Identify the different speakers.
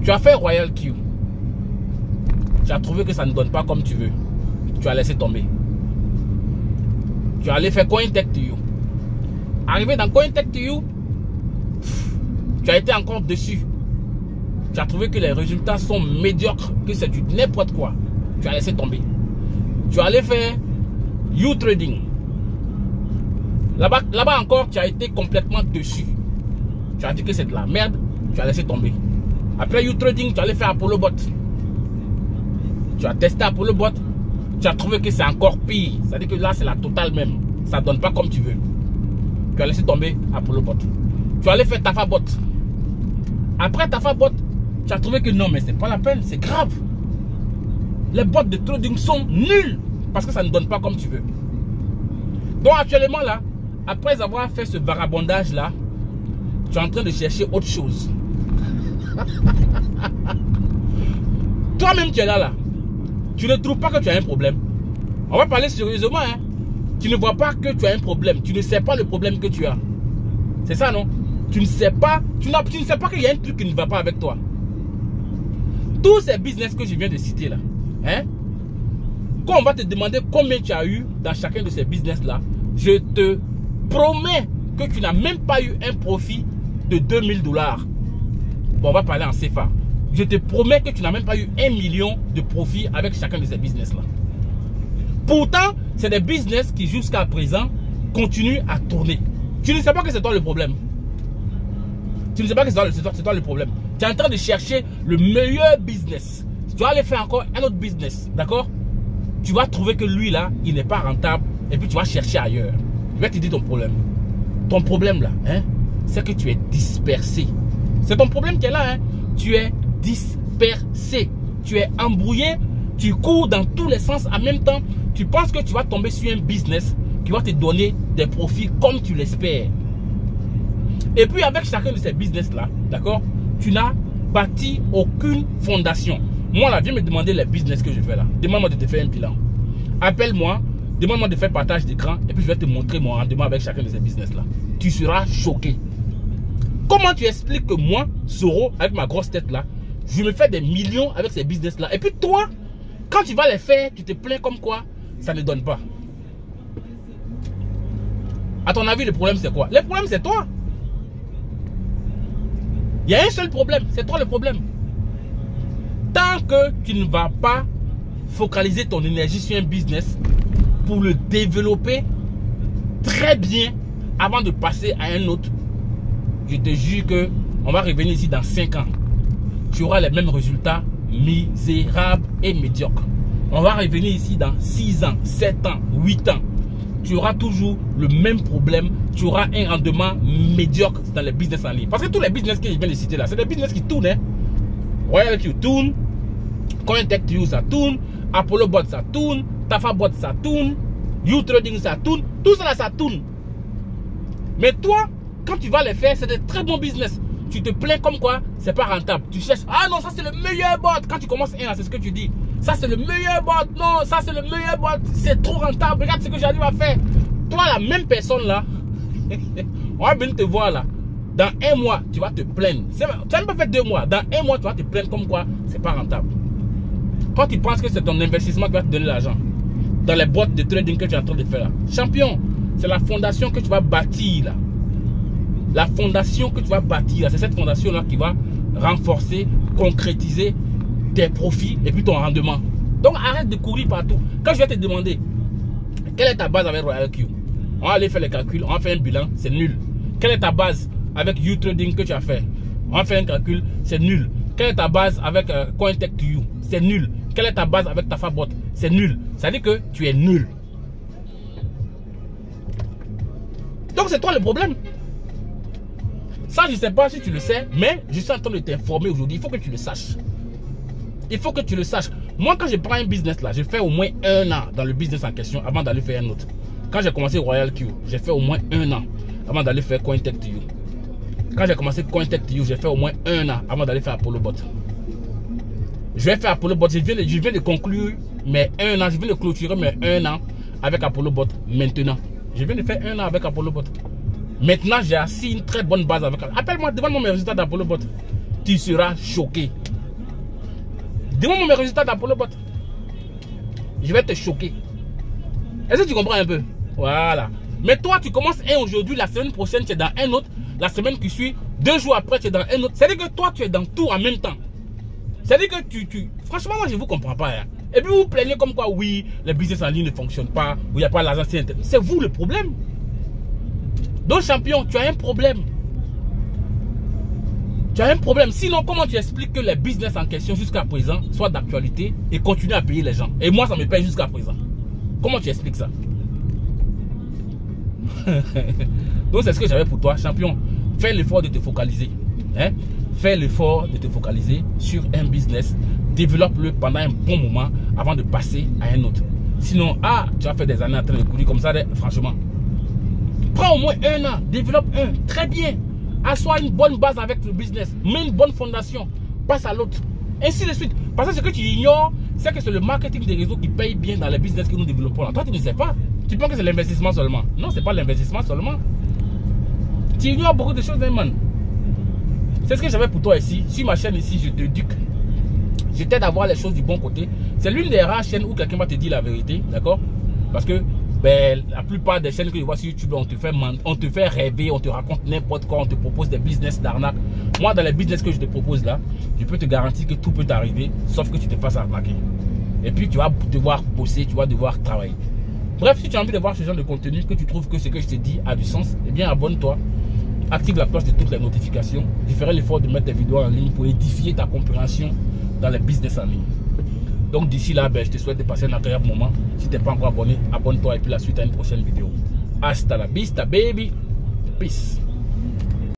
Speaker 1: Tu as fait Royal Q. Tu as trouvé que ça ne donne pas comme tu veux. Tu as laissé tomber. Tu es allé faire CoinTech2You. Arrivé dans CoinTech2You, tu as été encore dessus. Tu as trouvé que les résultats sont médiocres, que c'est du n'importe quoi. Tu as laissé tomber. Tu es allé faire YouTrading. Là-bas encore, tu as été complètement dessus. Tu as dit que c'est de la merde. Tu as laissé tomber. Après YouTrading, tu as allé faire ApolloBot. Tu as testé ApolloBot. Tu as trouvé que c'est encore pire. C'est-à-dire que là, c'est la totale même. Ça ne donne pas comme tu veux. Tu as laissé tomber ApolloBot. Tu as allé faire TafaBot. Après TafaBot, tu as trouvé que non, mais c'est pas la peine. C'est grave. Les bots de trading sont nuls. Parce que ça ne donne pas comme tu veux. Donc actuellement là, après avoir fait ce vagabondage là, tu es en train de chercher autre chose. Toi-même tu es là. Tu ne trouves pas que tu as un problème. On va parler sérieusement. Hein. Tu ne vois pas que tu as un problème. Tu ne sais pas le problème que tu as. C'est ça, non? Tu ne sais pas. Tu ne sais pas qu'il y a un truc qui ne va pas avec toi. Tous ces business que je viens de citer là. Hein? Quand on va te demander combien tu as eu dans chacun de ces business là, je te promets que tu n'as même pas eu un profit de 2000 $. Bon, on va parler en CFA. Je te promets que tu n'as même pas eu 1 million de profit avec chacun de ces business-là. Pourtant, c'est des business qui jusqu'à présent continuent à tourner. Tu ne sais pas que c'est toi le problème. Tu ne sais pas que c'est toi le problème. Tu es en train de chercher le meilleur business. Tu vas aller faire encore un autre business, d'accord? Tu vas trouver que lui là, il n'est pas rentable et puis tu vas chercher ailleurs. Je vais te dire ton problème. Ton problème là, hein, c'est que tu es dispersé. C'est ton problème qui est là, hein. Tu es dispersé. Tu es embrouillé. Tu cours dans tous les sens en même temps. Tu penses que tu vas tomber sur un business qui va te donner des profits comme tu l'espères. Et puis avec chacun de ces business là, d'accord, tu n'as bâti aucune fondation. Moi là, viens me demander les business que je fais là. Demande-moi de te faire un bilan. Appelle-moi, demande-moi de faire partage d'écran et puis je vais te montrer mon rendement avec chacun de ces business là. Tu seras choqué. Comment tu expliques que moi, Soro, avec ma grosse tête là, je me fais des millions avec ces business là. Et puis toi, quand tu vas les faire, tu te plains comme quoi ça ne donne pas. À ton avis, le problème c'est quoi? Le problème c'est toi. Il y a un seul problème, c'est toi le problème. Tant que tu ne vas pas focaliser ton énergie sur un business pour le développer très bien avant de passer à un autre, je te jure que on va revenir ici dans 5 ans. Tu auras les mêmes résultats misérables et médiocres. On va revenir ici dans 6 ans, 7 ans, 8 ans. Tu auras toujours le même problème. Tu auras un rendement médiocre dans les business en ligne. Parce que tous les business que je viens de citer là, c'est des business qui tournent. Hein. Royal Q tourne, CoinTech2You ça tourne, ApolloBot ça tourne, TafaBot ça tourne, YouTrading ça tourne. Tout ça là, ça tourne. Mais toi, quand tu vas les faire, c'est des très bons business. Tu te plains comme quoi c'est pas rentable. Tu cherches, ah non, ça c'est le meilleur bot. Quand tu commences c'est ce que tu dis. Ça c'est le meilleur bot. Non, ça c'est le meilleur bot. C'est trop rentable. Regarde ce que j'arrive à faire. Toi, la même personne là, on va venir te voir là. Dans 1 mois, tu vas te plaindre. Tu n'as même pas fait 2 mois. Dans 1 mois, tu vas te plaindre comme quoi c'est pas rentable. Toi, tu penses que c'est ton investissement qui va te donner l'argent. Dans les boîtes de trading que tu es en train de faire là. Champion, c'est la fondation que tu vas bâtir là. La fondation que tu vas bâtir, c'est cette fondation-là qui va renforcer, concrétiser tes profits et puis ton rendement. Donc arrête de courir partout. Quand je vais te demander, quelle est ta base avec Royal Q? On va aller faire les calculs, on va faire un bilan, c'est nul. Quelle est ta base avec YouTrading que tu as fait? On va faire un calcul, c'est nul. Quelle est ta base avec CoinTech2You? C'est nul. Quelle est ta base avec TafaBot? C'est nul. Ça veut dire que tu es nul. Donc c'est toi le problème. Ça, je ne sais pas si tu le sais, mais je suis en train de t'informer aujourd'hui. Il faut que tu le saches. Il faut que tu le saches. Moi, quand je prends un business là, je fais au moins 1 an dans le business en question avant d'aller faire un autre. Quand j'ai commencé Royal Q, j'ai fait au moins 1 an avant d'aller faire CoinTech2You. Quand j'ai commencé CoinTech2You, j'ai fait au moins 1 an avant d'aller faire ApolloBot. Je vais faire ApolloBot. Je viens de conclure mes 1 an. Je viens de clôturer mes 1 an avec ApolloBot maintenant. Je viens de faire 1 an avec ApolloBot. Maintenant, j'ai assis une très bonne base avec. Appelle-moi, demande-moi mes résultats d'ApolloBot. Tu seras choqué. Demande-moi mes résultats d'Apollo Bot. Je vais te choquer. Est-ce que tu comprends un peu? Voilà. Mais toi, tu commences un aujourd'hui, la semaine prochaine, tu es dans un autre. La semaine qui suit, 2 jours après, tu es dans un autre. C'est-à-dire que toi, tu es dans tout en même temps. C'est-à-dire que franchement, moi, je ne vous comprends pas. Hein. Et puis, vous vous plaignez comme quoi, oui, le business en ligne ne fonctionne pas, ou il n'y a pas l'argent. C'est vous le problème. Donc, champion, tu as un problème. Tu as un problème. Sinon, comment tu expliques que les business en question jusqu'à présent soient d'actualité et continuent à payer les gens? Et moi, ça me paye jusqu'à présent. Comment tu expliques ça? Donc, c'est ce que j'avais pour toi, champion. Fais l'effort de te focaliser. Hein? Fais l'effort de te focaliser sur un business. Développe-le pendant un bon moment avant de passer à un autre. Sinon, tu as fait des années en train de courir comme ça, franchement. Prends au moins 1 an, développe un, très bien. Assois une bonne base avec le business, mets une bonne fondation, passe à l'autre, ainsi de suite. Parce que ce que tu ignores, c'est que c'est le marketing des réseaux qui paye bien dans les business que nous développons là. Toi, tu ne sais pas. Tu penses que c'est l'investissement seulement. Non, ce n'est pas l'investissement seulement. Tu ignores beaucoup de choses, hein, man. C'est ce que j'avais pour toi ici. Sur ma chaîne ici, je t'éduque. Je t'aide à voir les choses du bon côté. C'est l'une des rares chaînes où quelqu'un va te dire la vérité, d'accord? Parce que la plupart des chaînes que je vois sur YouTube, on te fait rêver, on te raconte n'importe quoi, on te propose des business d'arnaque. Moi, dans les business que je te propose là, je peux te garantir que tout peut t'arriver, sauf que tu te fasses arnaquer. Et puis, tu vas devoir bosser, tu vas devoir travailler. Bref, si tu as envie de voir ce genre de contenu, que tu trouves que ce que je te dis a du sens, eh bien, abonne-toi. Active la cloche de toutes les notifications. Je ferai l'effort de mettre des vidéos en ligne pour édifier ta compréhension dans les business en ligne. Donc d'ici là, je te souhaite de passer un agréable moment. Si tu n'es pas encore abonné, abonne-toi et puis la suite à une prochaine vidéo. Hasta la vista, baby. Peace.